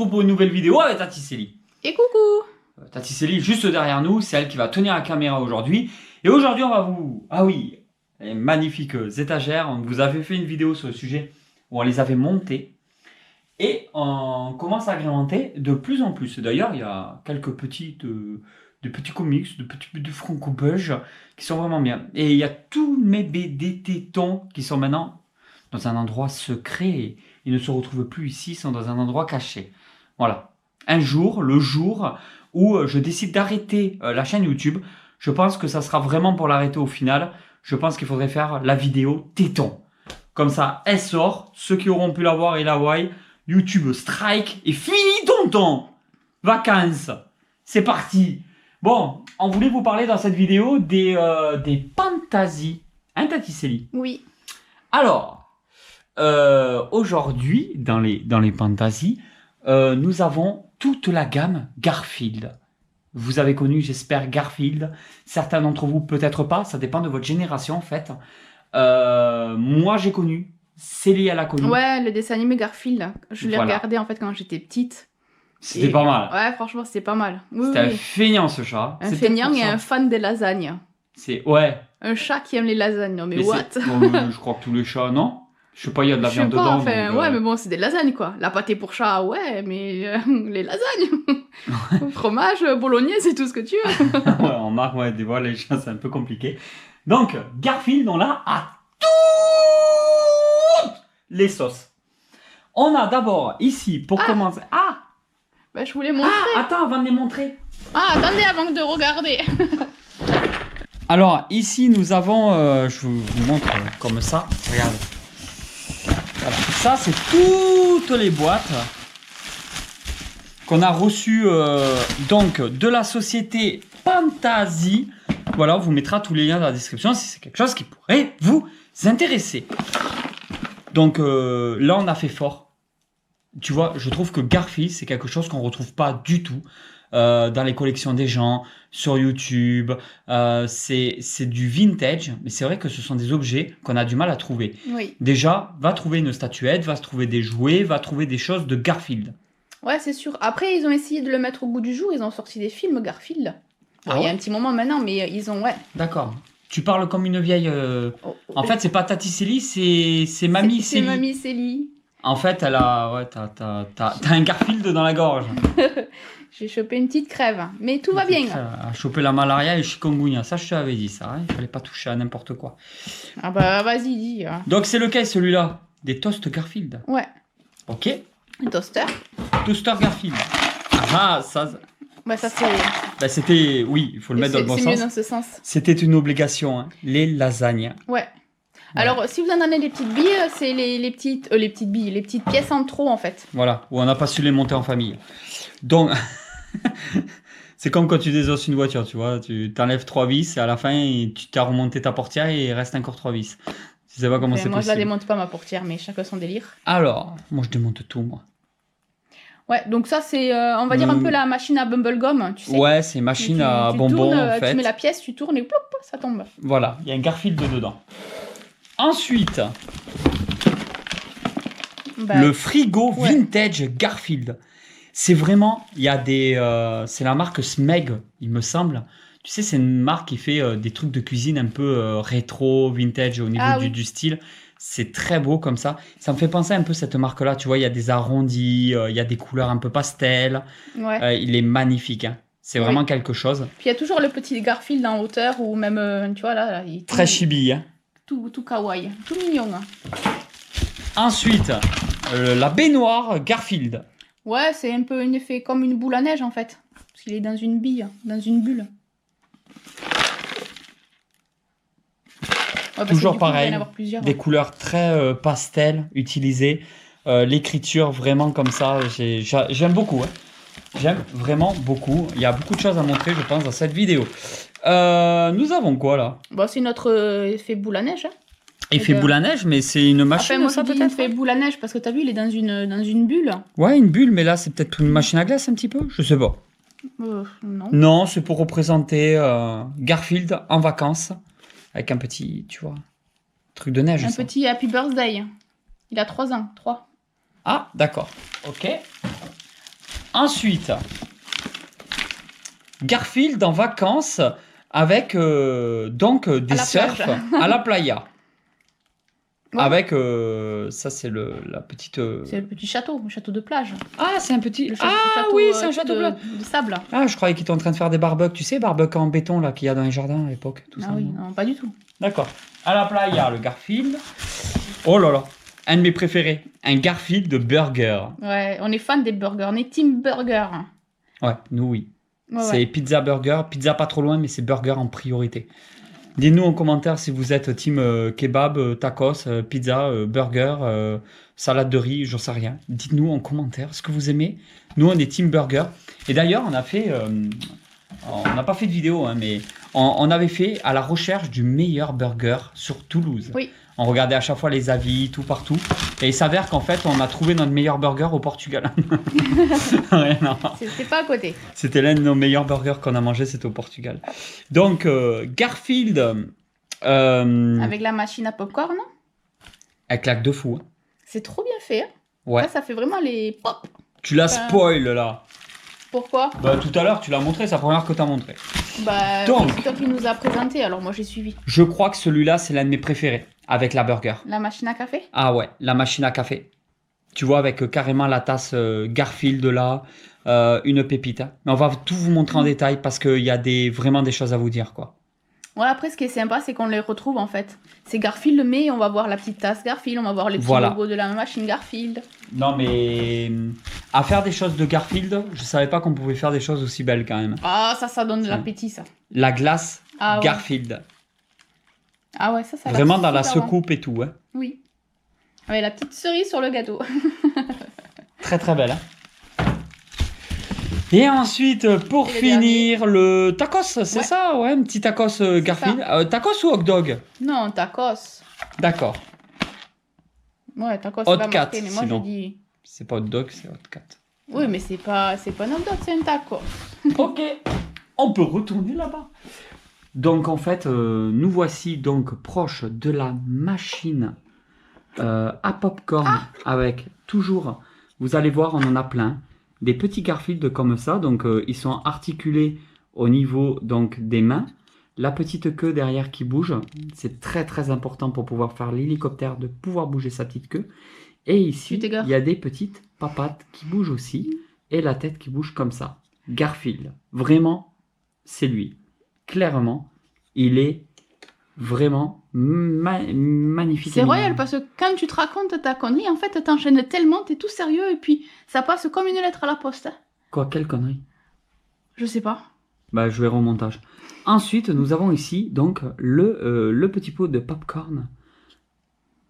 retrouve pour une nouvelle vidéo avec Tati Célie. Et coucou. Tati Célie juste derrière nous, c'est elle qui va tenir la caméra aujourd'hui. Et aujourd'hui, on va vous... Ah oui, les magnifiques étagères. On vous avait fait une vidéo sur le sujet où on les avait montées. Et on commence à agrémenter de plus en plus. D'ailleurs, il y a quelques petits... de petits comics, de franco-belges qui sont vraiment bien. Et il y a tous mes BD tétons qui sont maintenant dans un endroit secret. Ils ne se retrouvent plus ici, ils sont dans un endroit caché. Voilà. Un jour, le jour où je décide d'arrêter la chaîne YouTube, je pense que ça sera vraiment pour l'arrêter au final. Je pense qu'il faudrait faire la vidéo téton. Comme ça, elle sort. Ceux qui auront pu la voir et la voient. YouTube strike et fini tonton. Vacances. C'est parti. Bon, on voulait vous parler dans cette vidéo des fantasies. Hein, Tati Célie? Oui. Alors, aujourd'hui, dans les fantasies, nous avons toute la gamme Garfield. Vous avez connu, j'espère, Garfield. Certains d'entre vous, peut-être pas. Ça dépend de votre génération, en fait. Moi, j'ai connu. Célie, elle a connu. Ouais, le dessin animé Garfield. Je l'ai Voilà. regardé, en fait, quand j'étais petite. C'était pas mal. Ouais, franchement, c'était pas mal. Oui, C'était un oui. feignant, ce chat. Un C'était feignant pour et ça. un fan des lasagnes. Ouais. Un chat qui aime les lasagnes. Non, mais Mais what? je crois que tous les chats, non? Je sais pas, il y a de la Je sais viande pas, dedans. enfin, donc, ouais, mais bon, c'est des lasagnes, quoi. La pâté pour chat, ouais, mais les lasagnes. Fromage, bolognaise, c'est tout ce que tu veux. Ouais, on marque, ouais, des fois, les chats, c'est un peu compliqué. Donc, Garfield, on l'a à toutes les sauces. On a d'abord, ici, pour commencer... Ah, Bah, je voulais montrer. attends, avant de les montrer. Ah, attendez, avant de regarder. Alors, ici, nous avons... je vous montre comme ça. Regardez. Voilà. Ça, c'est toutes les boîtes qu'on a reçues donc de la société Fantasy. Voilà, on vous mettra tous les liens dans la description si c'est quelque chose qui pourrait vous intéresser. Donc là, on a fait fort. Tu vois, je trouve que Garfield, c'est quelque chose qu'on ne retrouve pas du tout dans les collections des gens, sur YouTube. C'est du vintage, mais c'est vrai que ce sont des objets qu'on a du mal à trouver. Oui. Déjà, va trouver une statuette, va se trouver des jouets, va trouver des choses de Garfield. Ouais, c'est sûr. Après, ils ont essayé de le mettre au goût du jour. Ils ont sorti des films Garfield. Bon, Ah il y a ouais un petit moment maintenant, mais ils ont, ouais. D'accord. Tu parles comme une vieille... Oh, En fait, c'est pas Tati Célie, c'est Mamie c'est Célie. Mamie Célie. En fait, elle a... Ouais, t'as un Garfield dans la gorge. J'ai chopé une petite crève, mais tout va bien. Elle a chopé la malaria et le chikungunya. Ça, je te l'avais dit, ça. Hein. Il fallait pas toucher à n'importe quoi. Ah bah, vas-y, dis. Donc, c'est lequel, celui-là? Des toasts Garfield. Ouais, Ok. un toaster. Toaster Garfield. Ah, ça... Bah, ça, c'est... Bah, c'était... Oui, il faut le mettre dans le bon C'est mieux sens. dans ce sens. C'était une obligation, hein. Les lasagnes. Ouais. Alors, si vous en donnez des petites billes, c'est les petites billes, les petites pièces en trop, en fait. Voilà, où on n'a pas su les monter en famille. Donc, c'est comme quand tu désosses une voiture, tu vois. Tu t'enlèves 3 vis et à la fin, tu t'as remonté ta portière et il reste encore 3 vis. Tu sais pas comment c'est Moi, je la possible. démonte pas, ma portière, mais chacun son délire. Alors, moi, je démonte tout, moi. Ouais, donc ça, c'est, on va dire, un peu la machine à bubblegum, tu sais. Ouais, c'est machine à Tu bonbons, tournes, en fait. Tu mets la pièce, tu tournes et plop, ça tombe. Voilà, il y a un Garfield dedans. Ensuite, Bah, le frigo ouais. vintage Garfield. C'est vraiment, il y a des... c'est la marque Smeg, il me semble. Tu sais, c'est une marque qui fait des trucs de cuisine un peu rétro, vintage au niveau oui. du style. C'est très beau comme ça. Ça me fait penser un peu à cette marque-là. Tu vois, il y a des arrondis, il y a des couleurs un peu pastel. Ouais. Il est magnifique. Hein. C'est vraiment quelque chose. Puis il y a toujours le petit Garfield en hauteur ou même, tu vois, là il est Très chibi. Hein. tout kawaii, tout mignon. Hein. Ensuite, la baignoire Garfield. Ouais, c'est un peu un effet comme une boule à neige en fait. Parce qu'il est dans une bille, dans une bulle. Ouais, Toujours que, pareil, il va y en avoir plusieurs, des couleurs très pastel utilisées. L'écriture vraiment comme ça, j'aime beaucoup. Hein. J'aime vraiment beaucoup. Il y a beaucoup de choses à montrer, je pense, dans cette vidéo. Nous avons quoi là? Bon, c'est notre effet boule à neige. Hein. Effet boule à neige, mais c'est une machine, enfin, moi, ça je dis peut-être? effet boule à neige parce que t'as vu, il est dans une bulle. Ouais, une bulle, mais là, c'est peut-être une machine à glace un petit peu? Je sais pas. Non. Non, c'est pour représenter Garfield en vacances. Avec un petit, tu vois, truc de neige. Un ça. petit Happy Birthday. Il a 3 ans. 3. Ah, d'accord. Ok. Ensuite, Garfield en vacances avec donc des À la surfs plage. à la playa. Ouais. Avec, ça c'est la petite... C'est le petit château, le château de plage. Ah, c'est un petit... Le Ah château, oui, c'est un château de, plat. de sable. Ah, je croyais qu'ils étaient en train de faire des barbecues. Tu sais, barbecues en béton là qu'il y a dans les jardins à l'époque. Tout Ah ça, oui, non non, pas du tout. D'accord. À la playa, le Garfield. Oh là là, un de mes préférés. Un Garfield de burger. Ouais, on est fan des burgers, on est team burger. Ouais, nous oui. Ouais, C'est ouais. pizza burger, pizza pas trop loin, mais c'est burger en priorité. Dites-nous en commentaire si vous êtes team kebab, tacos, pizza, burger, salade de riz, j'en sais rien. Dites-nous en commentaire ce que vous aimez. Nous, on est team burger. Et d'ailleurs, on a fait... on n'a pas fait de vidéo, hein, mais on avait fait à la recherche du meilleur burger sur Toulouse. Oui. On regardait à chaque fois les avis, tout partout. Et il s'avère qu'en fait, on a trouvé notre meilleur burger au Portugal. Ouais, non. C'était pas à côté. C'était l'un de nos meilleurs burgers qu'on a mangé, c'était au Portugal. Donc, Garfield, Avec la machine à popcorn, elle claque de fou. Hein. c'est trop bien fait. Hein. Ouais. Ça fait vraiment les pop. Tu la spoil là. Pourquoi? Bah, tout à l'heure, tu l'as montré, c'est la première que tu as montré. Bah, Donc. c'est toi qui nous a présenté, alors moi j'ai suivi. Je crois que celui-là, c'est l'un de mes préférés, avec la burger. La machine à café? Ah ouais, la machine à café. Tu vois, avec carrément la tasse Garfield là, une pépite. Hein. Mais on va tout vous montrer en détail parce qu'il y a vraiment des choses à vous dire, quoi. Ouais, après, ce qui est sympa, c'est qu'on les retrouve en fait. C'est Garfield, mais on va voir la petite tasse Garfield, on va voir les petits Voilà. logos de la machine Garfield. Non, mais à faire des choses de Garfield, je savais pas qu'on pouvait faire des choses aussi belles quand même. Ah, ça donne de l'appétit, ça. La glace Ah ouais. Garfield. Ah ouais, ça a l'air Vraiment dans la super bon. secoupe et tout. Hein. Oui. Avec la petite cerise sur le gâteau. Très très belle. Hein. Et ensuite, pour Et le finir, le tacos, c'est Ouais. ça, ouais, un petit tacos Garfield. Tacos ou hot dog? Non, tacos. D'accord. Ouais, tacos, Hot c'est pas cat, marqué, mais moi sinon. je dis... C'est pas hot dog, c'est hot cat. Oui, mais c'est pas un hot dog, c'est un taco. Ok, on peut retourner là-bas. Donc en fait, nous voici donc proche de la machine à popcorn avec toujours, vous allez voir, on en a plein, des petits Garfield comme ça. Donc ils sont articulés au niveau donc des mains. La petite queue derrière qui bouge, c'est très très important pour pouvoir faire l'hélicoptère, de pouvoir bouger sa petite queue. Et ici, Tu t'égares. il y a des petites papates qui bougent aussi et la tête qui bouge comme ça. Garfield, vraiment, c'est lui. Clairement, il est vraiment magnifique. C'est royal parce que quand tu te racontes ta connerie, en fait, t'enchaînes tellement, t'es tout sérieux et puis ça passe comme une lettre à la poste. Hein. Quoi, quelle connerie? Je sais pas. Bah, je verrai au montage. Ensuite, nous avons ici donc le petit pot de popcorn.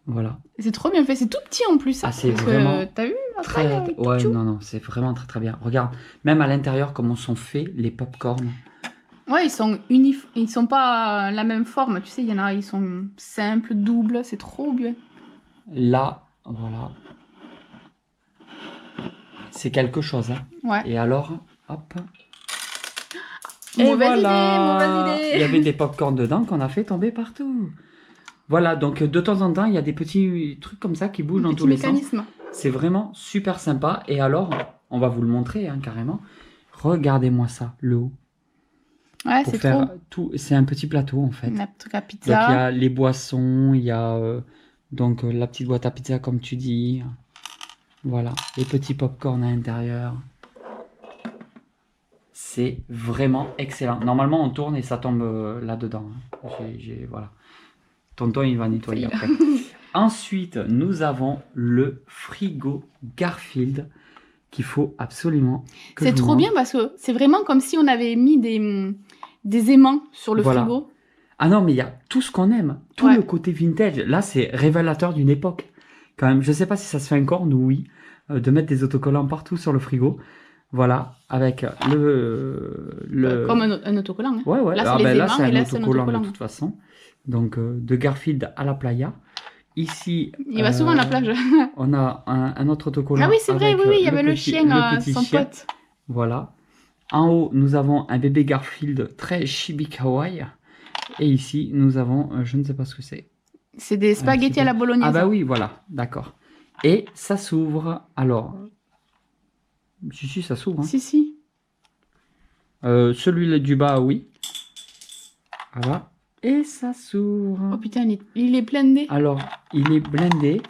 Voilà. C'est trop bien fait, c'est tout petit en plus. Ah, c'est parce vraiment que t'as vu la Très... taille, Ouais, tout. non, c'est vraiment très très bien. Regarde, même à l'intérieur, comment sont faits les popcorn. Ouais, ils sont pas la même forme, tu sais, il y en a, ils sont simples, doubles, c'est trop bien. Là, voilà. C'est quelque chose. Hein. Ouais. Et alors, hop. Mauvaise idée. Il y avait des popcorn dedans qu'on a fait tomber partout. Voilà, donc de temps en temps, il y a des petits trucs comme ça qui bougent dans Petit tous les sens. mécanisme. C'est vraiment super sympa. Et alors, on va vous le montrer hein, carrément. Regardez-moi ça, le haut. Ouais, Pour c'est faire trop. tout. C'est un petit plateau en fait. La truc à Donc il y pizza. a les boissons, il y a donc la petite boîte à pizza comme tu dis. Voilà, les petits popcorn à l'intérieur. C'est vraiment excellent. Normalement on tourne et ça tombe là-dedans. Hein. Voilà. Tonton il va nettoyer après. Ensuite nous avons le frigo Garfield qu'il faut absolument que C'est je vous trop montre. bien parce que c'est vraiment comme si on avait mis des aimants sur le Voilà. frigo. Ah non, mais il y a tout ce qu'on aime. Tout Ouais. le côté vintage. Là, c'est révélateur d'une époque. Quand même, je sais pas si ça se fait encore, nous, oui, de mettre des autocollants partout sur le frigo. Voilà, avec le... Comme un autocollant. Hein. Ouais, ouais. Là, c'est Ah, les ben là, aimants c'est et un là, c'est un autocollant de autocollant. toute façon. Donc, de Garfield à la playa. Ici... Il va souvent à la plage. On a un autre autocollant. Ah oui, c'est vrai, avec, oui, il y avait le petit- chien, le petit son chien. pote. Voilà. En haut, nous avons un bébé Garfield très chibi kawaii. Et ici, nous avons, je ne sais pas ce que c'est. C'est des spaghettis à la bolognaise. Ah bah oui, voilà, d'accord. Et ça s'ouvre. Alors, Si, ça s'ouvre. Hein. Si. Celui du bas, oui. Voilà. Et ça s'ouvre. Oh putain, il est blindé. Alors, il est blindé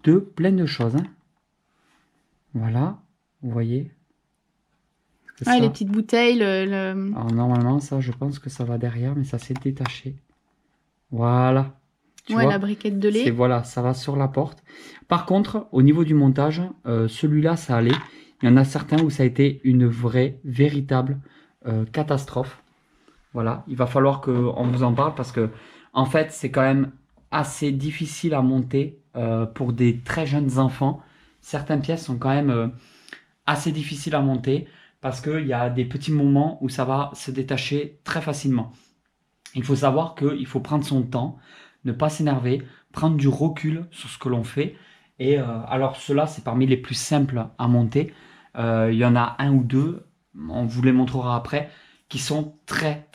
de plein de choses. Hein. Voilà, vous voyez. Ah, les petites bouteilles. Alors, normalement, ça, je pense que ça va derrière, mais ça s'est détaché. Voilà. Tu vois, la briquette de lait. Voilà, ça va sur la porte. Par contre, au niveau du montage, celui-là, ça allait. Il y en a certains où ça a été une véritable catastrophe. Voilà, il va falloir qu'on vous en parle parce que, en fait, c'est quand même assez difficile à monter pour des très jeunes enfants. Certaines pièces sont quand même assez difficiles à monter parce qu'il y a des petits moments où ça va se détacher très facilement. Il faut savoir qu'il faut prendre son temps, ne pas s'énerver, prendre du recul sur ce que l'on fait. Et alors ceux-là, c'est parmi les plus simples à monter. Il y en a un ou deux, on vous les montrera après, qui sont très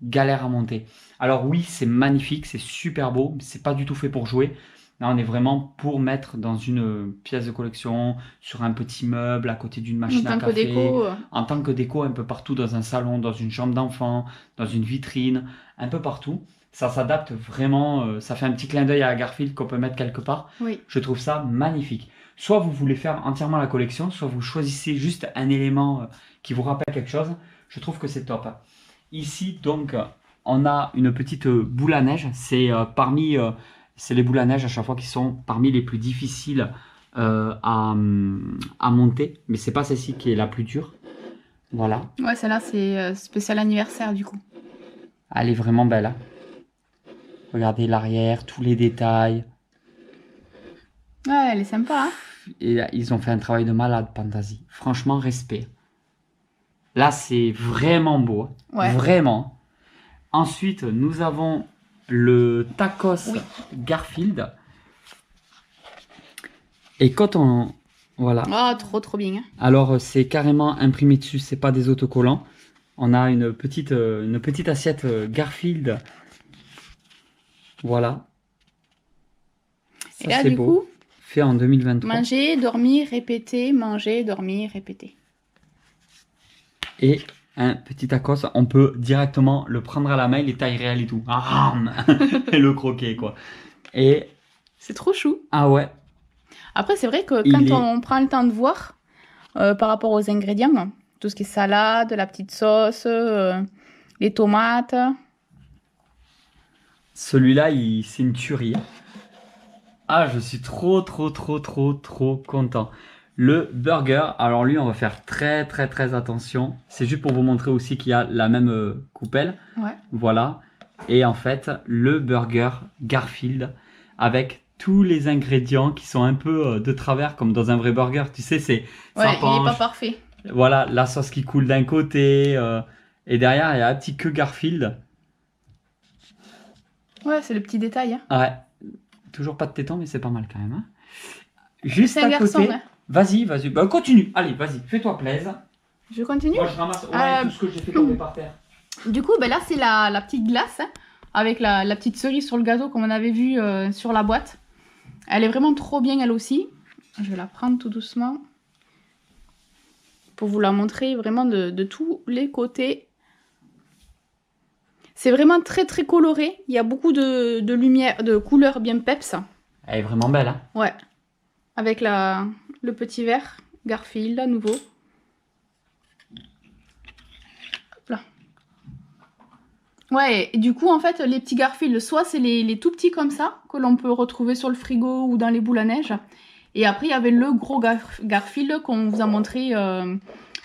galères à monter. Alors oui, c'est magnifique, c'est super beau, mais c'est pas du tout fait pour jouer. Là, on est vraiment pour mettre dans une pièce de collection, sur un petit meuble, à côté d'une machine à café. Déco. En tant que déco, un peu partout, dans un salon, dans une chambre d'enfant, dans une vitrine, un peu partout. Ça s'adapte vraiment, ça fait un petit clin d'œil à Garfield qu'on peut mettre quelque part. Oui. Je trouve ça magnifique. Soit vous voulez faire entièrement la collection, soit vous choisissez juste un élément qui vous rappelle quelque chose. Je trouve que c'est top. Ici, donc, on a une petite boule à neige. C'est c'est les boules à neige à chaque fois qui sont parmi les plus difficiles à monter. Mais c'est pas celle-ci qui est la plus dure. Voilà. Ouais, celle-là, c'est spécial anniversaire du coup. Elle est vraiment belle. Hein. Regardez l'arrière, tous les détails. Ouais, elle est sympa. Hein. Et ils ont fait un travail de malade, Pantasy. Franchement, respect. Là, c'est vraiment beau. Ouais. Vraiment. Ensuite, nous avons le tacos Garfield. Et quand on... Voilà. Oh, trop bien. Hein. Alors, c'est carrément imprimé dessus. C'est pas des autocollants. On a une petite assiette Garfield. Voilà. Ça, et là, du coup, fait en 2023. Manger, dormir, répéter, manger, dormir, répéter. Et un petit tacos, on peut directement le prendre à la main, les tailles réelles et tout. Et le croquer, quoi. Et... C'est trop chou. Ah ouais. Après, c'est vrai que quand on prend le temps de voir, par rapport aux ingrédients, tout ce qui est salade, la petite sauce, les tomates... Celui-là, c'est une tuerie. Ah, je suis trop content. Le burger, alors lui, on va faire très attention. C'est juste pour vous montrer aussi qu'il y a la même coupelle. Ouais. Voilà. Et en fait, le burger Garfield avec tous les ingrédients qui sont un peu de travers, comme dans un vrai burger. Tu sais, c'est... Ouais, il n'est pas parfait. Voilà, la sauce qui coule d'un côté. Et derrière, il y a un petit queue Garfield. Ouais, c'est le petit détail. Hein. Ouais. Toujours pas de téton, mais c'est pas mal quand même. Hein. Juste à côté... Garçon, hein. Vas-y. Bah, continue. Allez, vas-y, fais-toi plaisir. Je continue. Moi, je ramasse tout ce que j'ai fait tomber par terre. Du coup, ben là, c'est la petite glace, hein, avec la petite cerise sur le gâteau, comme on avait vu sur la boîte. Elle est vraiment trop bien, elle aussi. Je vais la prendre tout doucement. Pour vous la montrer vraiment de tous les côtés. C'est vraiment très coloré. Il y a beaucoup de lumière, de couleurs bien peps. Elle est vraiment belle, hein. Ouais. Avec le petit verre Garfield à nouveau. Hop là. Ouais, et du coup, en fait, les petits Garfield, soit c'est les tout petits comme ça, que l'on peut retrouver sur le frigo ou dans les boules à neige. Et après, il y avait le gros Garfield qu'on vous a montré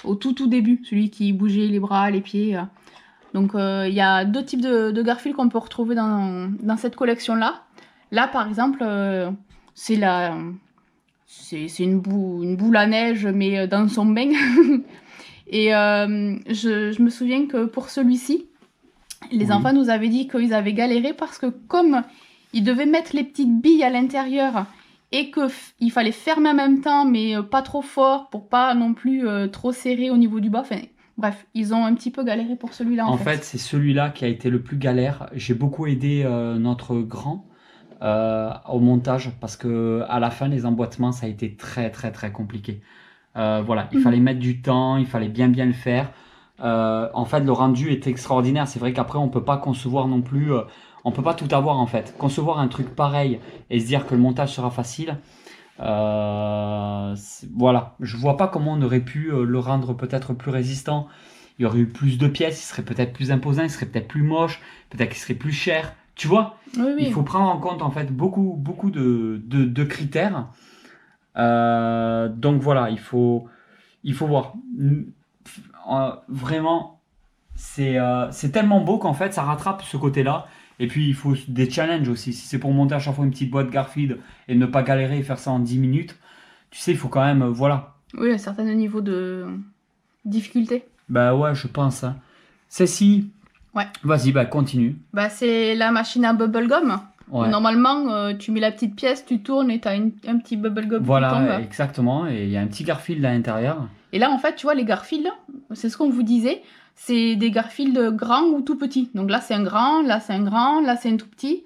au tout début. Celui qui bougeait les bras, les pieds. Donc, il y a deux types de Garfield qu'on peut retrouver dans cette collection-là. Là, par exemple, c'est une boule à neige, mais dans son bain. Et je me souviens que pour celui-ci, les enfants nous avaient dit qu'ils avaient galéré parce que comme ils devaient mettre les petites billes à l'intérieur et qu'il fallait fermer en même temps, mais pas trop fort pour pas non plus trop serré au niveau du bas. Enfin, bref, ils ont un petit peu galéré pour celui-là. En fait, c'est celui-là qui a été le plus galère. J'ai beaucoup aidé notre grand au montage parce que à la fin, les emboîtements, ça a été très compliqué. Voilà, il fallait mettre du temps, il fallait bien le faire. En fait, le rendu est extraordinaire. C'est vrai qu'après, on peut pas concevoir non plus, on peut pas tout avoir en fait. Concevoir un truc pareil et se dire que le montage sera facile, voilà, je vois pas comment on aurait pu le rendre peut-être plus résistant. Il y aurait eu plus de pièces, il serait peut-être plus imposant, il serait peut-être plus moche, peut-être qu'il serait plus cher. Tu vois, Oui, il oui. faut prendre en compte en fait beaucoup de critères. Donc voilà, il faut voir. Vraiment, c'est tellement beau qu'en fait, ça rattrape ce côté-là. Et puis, il faut des challenges aussi. Si c'est pour monter à chaque fois une petite boîte Garfield et ne pas galérer et faire ça en 10 minutes, tu sais, il faut quand même, voilà. Oui, un certain niveau de difficulté. Bah ouais, je pense. Hein. Celle-ci, Ouais. vas-y, bah continue. Bah, c'est la machine à bubblegum. Ouais. Normalement, tu mets la petite pièce, tu tournes et t'as un petit bubblegum qui Voilà, tombe. exactement. Et il y a un petit Garfield à l'intérieur. Et là, en fait, tu vois, les Garfield, c'est ce qu'on vous disait, c'est des Garfield grands ou tout petits. Donc là, c'est un grand, là, c'est un grand, là, c'est un tout petit.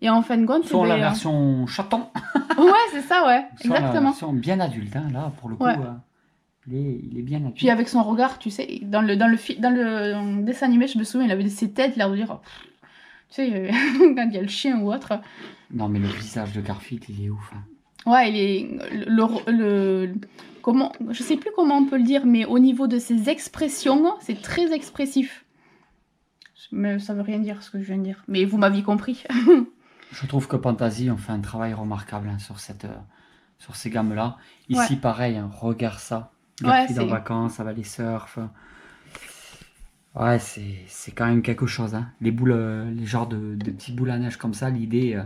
Et en fin de compte, Soit la ben, version chaton, ouais, c'est ça, ouais, soit la exactement. version bien adulte. Hein. Là, pour le coup, Ouais. il est bien adulte. Puis avec son regard, tu sais, dans le dessin animé, je me souviens, il avait ses têtes, l'air de dire, tu sais, quand il y a le chien ou autre. Non, mais le visage de Garfield, il est ouf. Hein. Ouais, il est comment, je sais plus comment on peut le dire, mais au niveau de ses expressions, c'est très expressif. Mais ça veut rien dire ce que je viens de dire. Mais vous m'aviez compris. Je trouve que Fantasy ont fait un travail remarquable hein, sur ces gammes-là. Ici, Ouais. pareil, hein, regarde ça. Ouais, Garfield en c'est vacances, ça va les surf. Ouais, c'est quand même quelque chose. Hein. Les boules, les genres de petits boules à neige comme ça, l'idée,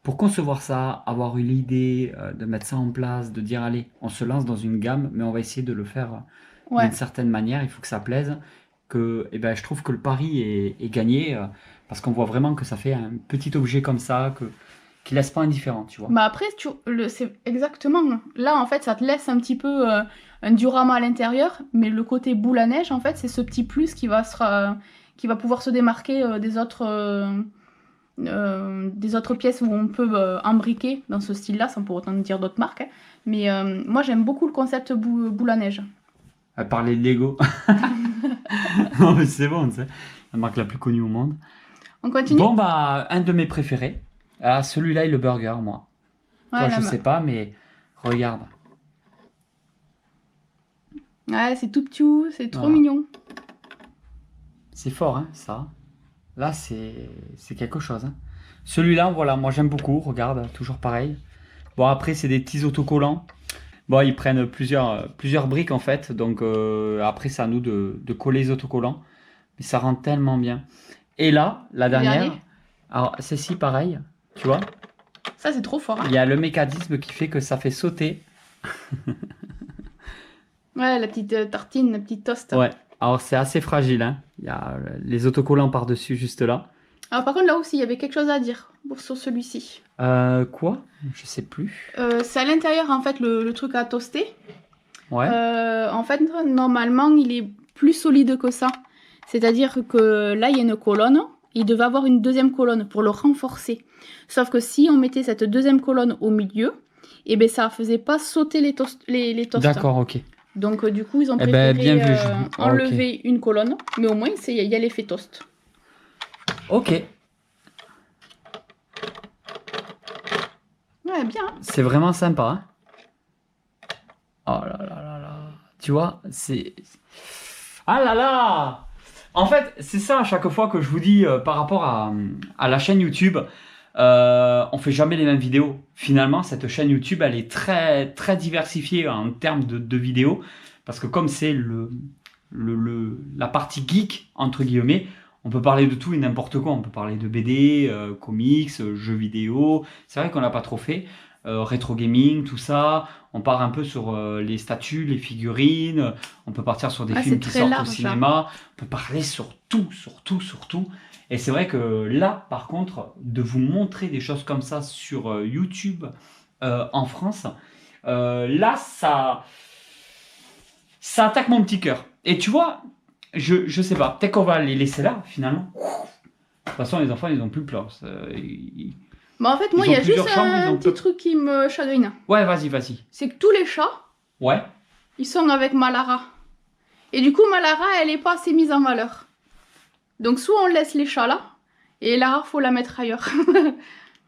pour concevoir ça, avoir eu l'idée de mettre ça en place, de dire allez, on se lance dans une gamme, mais on va essayer de le faire ouais. d'une certaine manière, il faut que ça plaise. Eh ben, je trouve que le pari est gagné parce qu'on voit vraiment que ça fait un petit objet comme ça qui laisse pas indifférent, tu vois. Bah après, c'est exactement. Là, en fait, ça te laisse un petit peu un diorama à l'intérieur, mais le côté boule à neige, en fait, c'est ce petit plus qui va pouvoir se démarquer des autres pièces où on peut embriquer dans ce style-là, sans pour autant dire d'autres marques. Hein. Mais moi, j'aime beaucoup le concept boule à neige. À parler de Lego. Non, mais c'est bon, tu sais. La marque la plus connue au monde. On continue. Bon, bah, un de mes préférés. Ah, celui-là est le burger, moi. Ouais, Toi, là, je sais pas, mais regarde. ouais, c'est tout petit, c'est trop Voilà. mignon. C'est fort, hein, ça. Là, c'est quelque chose. Hein. Celui-là, voilà, moi j'aime beaucoup. Regarde, toujours pareil. Bon, après, c'est des petits autocollants. Bon, ils prennent plusieurs briques en fait. Donc, après, c'est à nous de coller les autocollants. Mais ça rend tellement bien. Et là, la dernière. Dernier. Alors, celle-ci, pareil. Tu vois, Ça, c'est trop fort. Hein. il y a le mécanisme qui fait que ça fait sauter. Ouais, la petite tartine, la petite toast. Ouais. Alors, c'est assez fragile. Hein. Il y a les autocollants par-dessus, juste là. Alors, par contre, là aussi, il y avait quelque chose à dire sur celui-ci. Quoi? Je sais plus. C'est à l'intérieur, en fait, le truc à toaster. Ouais. En fait, normalement, il est plus solide que ça. C'est-à-dire que là, il y a une colonne. Il devait avoir une deuxième colonne pour le renforcer. Sauf que si on mettait cette deuxième colonne au milieu, eh ben, ça faisait pas sauter les toasts. D'accord, ok. Donc, du coup, ils ont Eh ben, préféré bien vu, enlever une colonne. Mais au moins, il y a l'effet toast. Ok. Ouais, bien. C'est vraiment sympa. Hein. Oh là là là là. Tu vois, c'est... Ah là là! En fait, c'est ça à chaque fois que je vous dis par rapport à la chaîne YouTube. On fait jamais les mêmes vidéos. Finalement, cette chaîne YouTube, elle est très, très diversifiée en termes de vidéos. Parce que comme c'est la partie geek, entre guillemets, on peut parler de tout et n'importe quoi. On peut parler de BD, comics, jeux vidéo. C'est vrai qu'on l'a pas trop fait. Rétro gaming, tout ça. On part un peu sur les statues, les figurines. On peut partir sur des films qui très sortent large, au cinéma. On peut parler sur tout, sur tout, sur tout. Et c'est vrai que là, par contre, de vous montrer des choses comme ça sur YouTube en France, là, ça attaque mon petit cœur. Et tu vois, je sais pas, peut-être qu'on va les laisser là, finalement. De toute façon, les enfants, ils ont plus de place. Bon, en fait, moi, Ils il y ont a juste plusieurs chambres, ils un ont petit truc qui me chagrine. Ouais, vas-y, vas-y. C'est que tous les chats, Ouais. Ils sont avec Malara. Et du coup, Malara, elle n'est pas assez mise en valeur. Donc, soit on laisse les chats là, et Lara, faut la mettre ailleurs.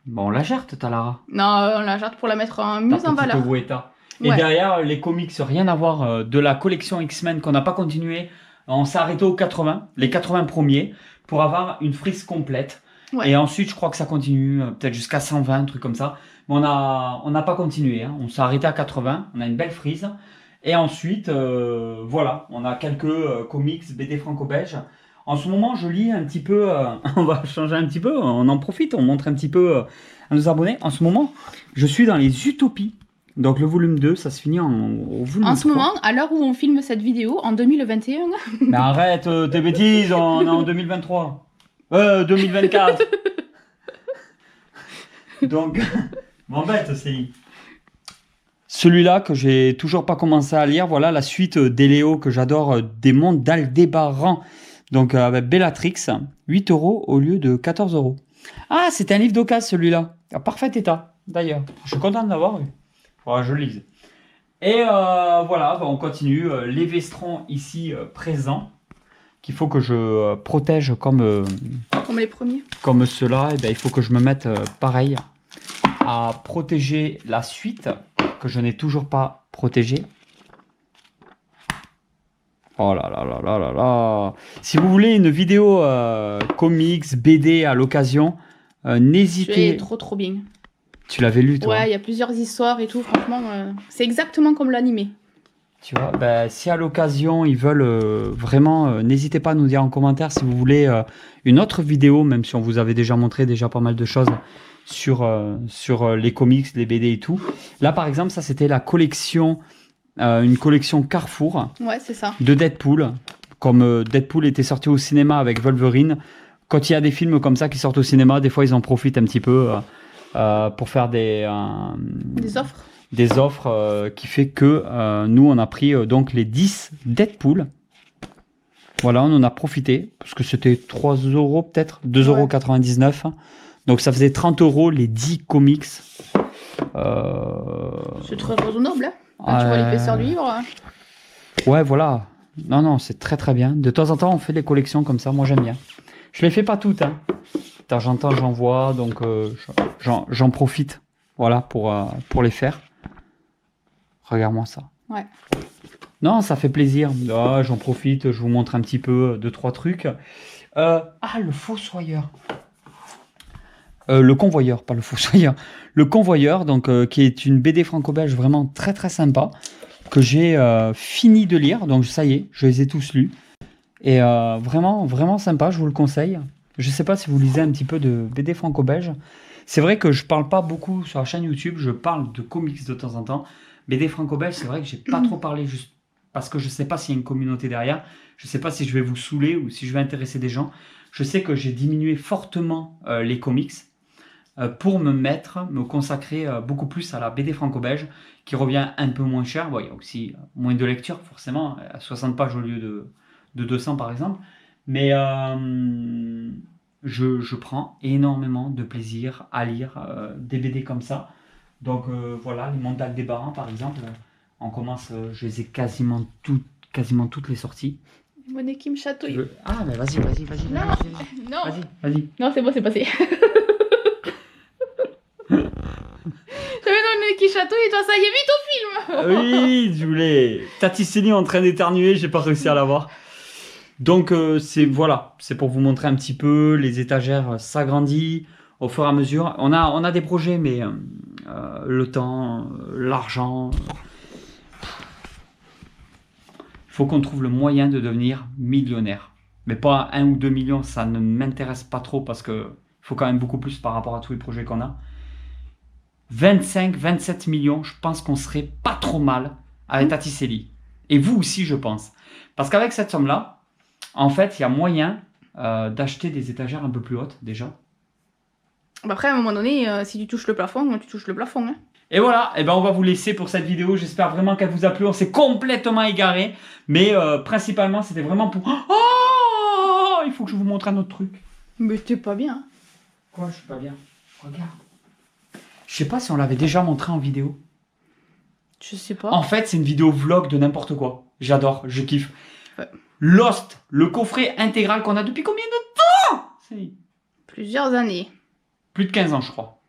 Bon, on la jette, ta Lara. Non, on la jette pour la mettre mise en valeur. Weta. Et Ouais. derrière, les comics, rien à voir de la collection X-Men qu'on n'a pas continué. On s'est arrêté aux 80, les 80 premiers, pour avoir une frise complète. Ouais. Et ensuite, je crois que ça continue, peut-être jusqu'à 120, un truc comme ça. Mais on n'a pas continué. Hein. On s'est arrêté à 80. On a une belle frise. Et ensuite, voilà, on a quelques comics BD franco-belge. En ce moment, je lis un petit peu. On va changer un petit peu. On en profite. On montre un petit peu à nos abonnés. En ce moment, je suis dans les Utopies. Donc le volume 2, ça se finit au volume 3. En ce moment, à l'heure où on filme cette vidéo, en 2021. Mais arrête tes bêtises, on est en 2023. 2024. Donc, m'embête, Céline. Celui-là que j'ai toujours pas commencé à lire, voilà la suite d'Eléo que j'adore, des mondes d'Aldébaran. Donc avec Bellatrix, 8 € au lieu de 14 €. Ah, c'est un livre d'occasion celui-là. En parfait état, d'ailleurs. Je suis content de l'avoir eu. Faudra que je le lise. Et voilà, on continue. Les Vestrons ici présents, qu'il faut que je protège comme les premiers. Comme ceux-là. Et ben, il faut que je me mette pareil à protéger la suite que je n'ai toujours pas protégée. Oh là là là là là là. Si vous voulez une vidéo comics, BD à l'occasion, n'hésitez. C'est trop bien. Tu l'avais lu, toi? Ouais, il y a plusieurs histoires et tout. Franchement, c'est exactement comme l'animé. Tu vois, ben, si à l'occasion ils veulent vraiment, n'hésitez pas à nous dire en commentaire si vous voulez une autre vidéo, même si on vous avait déjà montré déjà pas mal de choses sur les comics, les BD et tout. Là, par exemple, ça c'était la collection, une collection Carrefour. Ouais, c'est ça. De Deadpool. Comme Deadpool était sorti au cinéma avec Wolverine. Quand il y a des films comme ça qui sortent au cinéma, des fois ils en profitent un petit peu pour faire des offres. Des offres qui fait que nous on a pris donc les 10 Deadpool. Voilà, on en a profité parce que c'était 3 € peut-être, 2,99 €. Donc ça faisait 30 € les 10 comics. C'est très raisonnable, hein, quand tu vois l'épaisseur du livre. Ouais, voilà. Non, c'est très très bien. De temps en temps, on fait des collections comme ça. Moi, j'aime bien. Je les fais pas toutes. Hein. De temps en temps, j'en vois, donc j'en profite. Voilà, pour les faire. Regarde-moi ça. Ouais. Non, ça fait plaisir. Ah, j'en profite, je vous montre un petit peu 2-3 trucs. Le Fossoyeur. Le Convoyeur, pas le Fossoyeur. Le Convoyeur, donc, qui est une BD franco-belge vraiment très très sympa, que j'ai fini de lire. Donc ça y est, je les ai tous lus. Et vraiment, vraiment sympa, je vous le conseille. Je sais pas si vous lisez un petit peu de BD franco-belge. C'est vrai que je parle pas beaucoup sur la chaîne YouTube, je parle de comics de temps en temps. BD franco-belge, c'est vrai que j'ai pas trop parlé juste parce que je sais pas s'il y a une communauté derrière. Je sais pas si je vais vous saouler ou si je vais intéresser des gens. Je sais que j'ai diminué fortement les comics pour me consacrer beaucoup plus à la BD franco-belge qui revient un peu moins cher. Bon, il y a aussi moins de lecture forcément, à 60 pages au lieu de 200 par exemple. Mais je prends énormément de plaisir à lire des BD comme ça. Donc voilà, les Mondes d'Aldébaran par exemple, on commence, je les ai quasiment toutes les sorties. Monnaie qui me chatouille. Ah mais vas-y. Non. Vas-y. Non, c'est bon, c'est passé. J'avais donné qui chatouille et toi, ça y est, vite au film. Oui, je voulais. Tati Céline en train d'éternuer, j'ai pas réussi à l'avoir. Donc c'est pour vous montrer un petit peu, les étagères s'agrandissent au fur et à mesure. On a des projets, mais le temps, l'argent, il faut qu'on trouve le moyen de devenir millionnaire. Mais pas 1 ou 2 millions, ça ne m'intéresse pas trop parce que il faut quand même beaucoup plus par rapport à tous les projets qu'on a. 25, 27 millions, je pense qu'on serait pas trop mal avec Tati Céline. Et vous aussi, je pense. Parce qu'avec cette somme-là, en fait, il y a moyen d'acheter des étagères un peu plus hautes, déjà. Après, à un moment donné, si tu touches le plafond, tu touches le plafond. Hein. Et voilà, et ben on va vous laisser pour cette vidéo. J'espère vraiment qu'elle vous a plu. On s'est complètement égaré. Mais principalement, c'était vraiment pour... Oh, il faut que je vous montre un autre truc. Mais t'es pas bien. Quoi, je suis pas bien? Regarde. Je sais pas si on l'avait déjà montré en vidéo. Je sais pas. En fait, c'est une vidéo vlog de n'importe quoi. J'adore, je kiffe. Ouais. Lost, le coffret intégral qu'on a depuis combien de temps? C'est Plusieurs années. plus de 15 ans, je crois.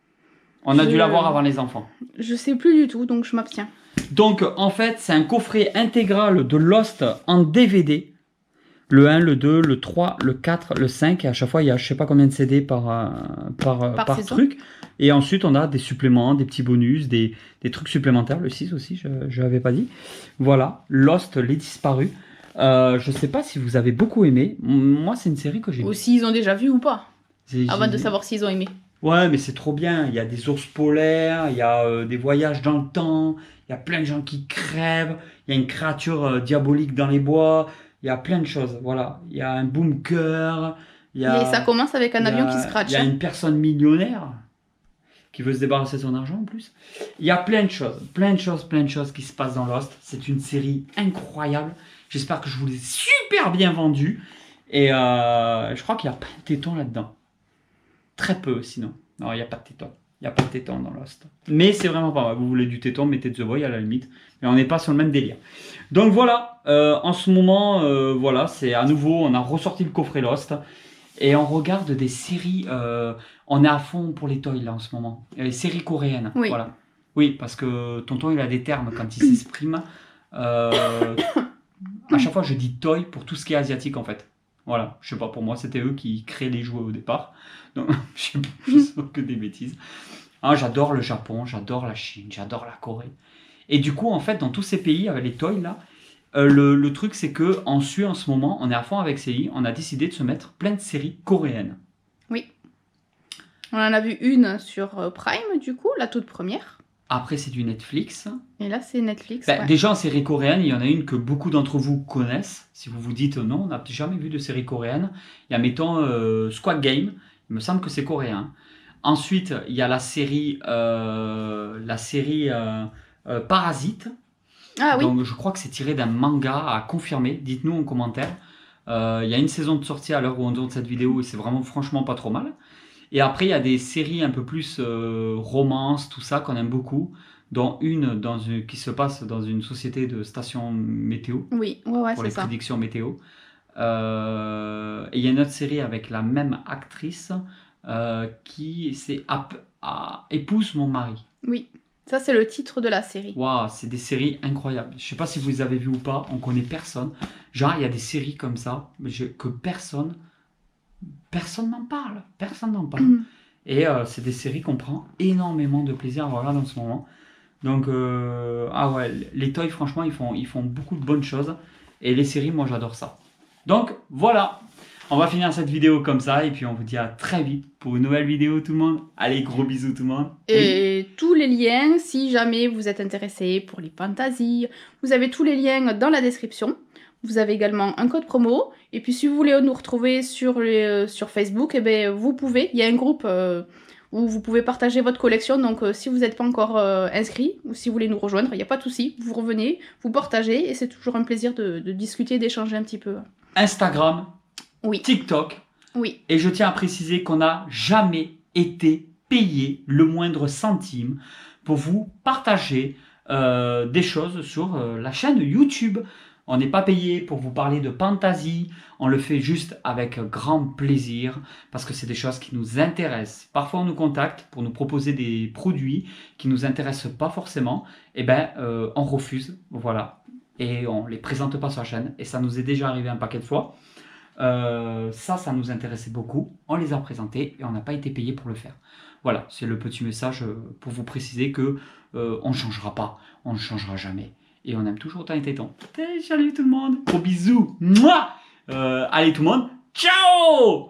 On a dû l'avoir avant les enfants. Je sais plus du tout, donc je m'abstiens. Donc, en fait, c'est un coffret intégral de Lost en DVD. Le 1, le 2, le 3, le 4, le 5. Et à chaque fois, il y a je sais pas combien de CD par saison. truc. Et ensuite, on a des suppléments, des petits bonus, des trucs supplémentaires. Le 6 aussi, je ne l'avais pas dit. Voilà, Lost, les disparus. Je sais pas si vous avez beaucoup aimé. Moi, c'est une série que j'ai Ou s'ils ont déjà vu ou pas. j'ai- Avant de j'ai- savoir s'ils ont aimé. Ouais, mais c'est trop bien. Il y a des ours polaires, il y a des voyages dans le temps, il y a plein de gens qui crèvent, il y a une créature diabolique dans les bois, il y a plein de choses. Voilà, il y a un bunker, il y a, Et ça commence avec un il y a- avion qui scratch. il y a une personne millionnaire qui veut se débarrasser de son argent en plus. Il y a plein de choses, plein de choses qui se passent dans Lost. C'est une série incroyable. J'espère que je vous l'ai super bien vendue. Et je crois qu'il n'y a pas de tétons là-dedans. Très peu sinon. Non, il n'y a pas de tétons. Il n'y a pas de tétons dans Lost. Mais c'est vraiment pas mal. Vous voulez du téton, mettez The Boy à la limite. Mais on n'est pas sur le même délire. Donc voilà, en ce moment, voilà, c'est à nouveau, on a ressorti le coffret Lost. Et on regarde des séries. On est à fond pour les toys là en ce moment. Les séries coréennes. Oui. Voilà. Oui, parce que tonton il a des termes quand il s'exprime. À chaque fois je dis toy pour tout ce qui est asiatique en fait. Voilà, je sais pas, pour moi c'était eux qui créaient les jouets au départ. Donc je sais pas, je sais que des bêtises. Ah, j'adore le Japon, j'adore la Chine, j'adore la Corée. Et du coup en fait dans tous ces pays avec les toys là, le truc c'est que en Suisse en ce moment, on est à fond avec CI, on a décidé de se mettre plein de séries coréennes. Oui. On en a vu une sur Prime, du coup, la toute première. Après c'est du Netflix. Et là, c'est Netflix. Ben, ouais. déjà en série coréenne, il y en a une que beaucoup d'entre vous connaissent. Si vous vous dites non, on n'a jamais vu de série coréenne. Il y a mettons Squad Game, il me semble que c'est coréen. Ensuite, il y a la série Parasite. Ah oui. Donc je crois que c'est tiré d'un manga à confirmer. Dites-nous en commentaire. Il y a une saison de sortie à l'heure où on tourne cette vidéo et c'est vraiment franchement pas trop mal. Et après il y a des séries un peu plus romance, tout ça qu'on aime beaucoup, dont une qui se passe dans une société de stations météo Oui, ouais, pour c'est les ça. prédictions météo. Et il y a une autre série avec la même actrice qui c'est Épouse mon mari. Oui, ça, c'est le titre de la série. Waouh, c'est des séries incroyables. Je sais pas si vous les avez vues ou pas, on connaît personne. Genre, il y a des séries comme ça que personne n'en parle. Personne n'en parle. Et c'est des séries qu'on prend énormément de plaisir à regarder en ce moment. Donc, ah ouais, les toys, franchement, ils font beaucoup de bonnes choses. Et les séries, moi, j'adore ça. Donc, voilà. On va finir cette vidéo comme ça. Et puis, on vous dit à très vite pour une nouvelle vidéo, tout le monde. Allez, gros bisous, tout le monde. Et tous les liens, si jamais vous êtes intéressé pour les fantasies, vous avez tous les liens dans la description. Vous avez également un code promo. Et puis si vous voulez nous retrouver sur Facebook, eh ben, vous pouvez. Il y a un groupe où vous pouvez partager votre collection. Donc si vous n'êtes pas encore inscrit ou si vous voulez nous rejoindre, il n'y a pas de souci. Vous revenez, vous partagez et c'est toujours un plaisir de discuter, d'échanger un petit peu. Instagram, Oui. TikTok. Oui. Et je tiens à préciser qu'on n'a jamais été payé le moindre centime pour vous partager des choses sur la chaîne YouTube. On n'est pas payé pour vous parler de fantasy, on le fait juste avec grand plaisir parce que c'est des choses qui nous intéressent. Parfois on nous contacte pour nous proposer des produits qui nous intéressent pas forcément, et ben on refuse, voilà, et on les présente pas sur la chaîne. Et ça nous est déjà arrivé un paquet de fois. Ça nous intéressait beaucoup, on les a présentés et on n'a pas été payé pour le faire. Voilà, c'est le petit message pour vous préciser que on ne changera pas, on ne changera jamais. Et on aime toujours autant les tétons. Salut tout le monde, gros bisous. Mouah allez tout le monde, ciao.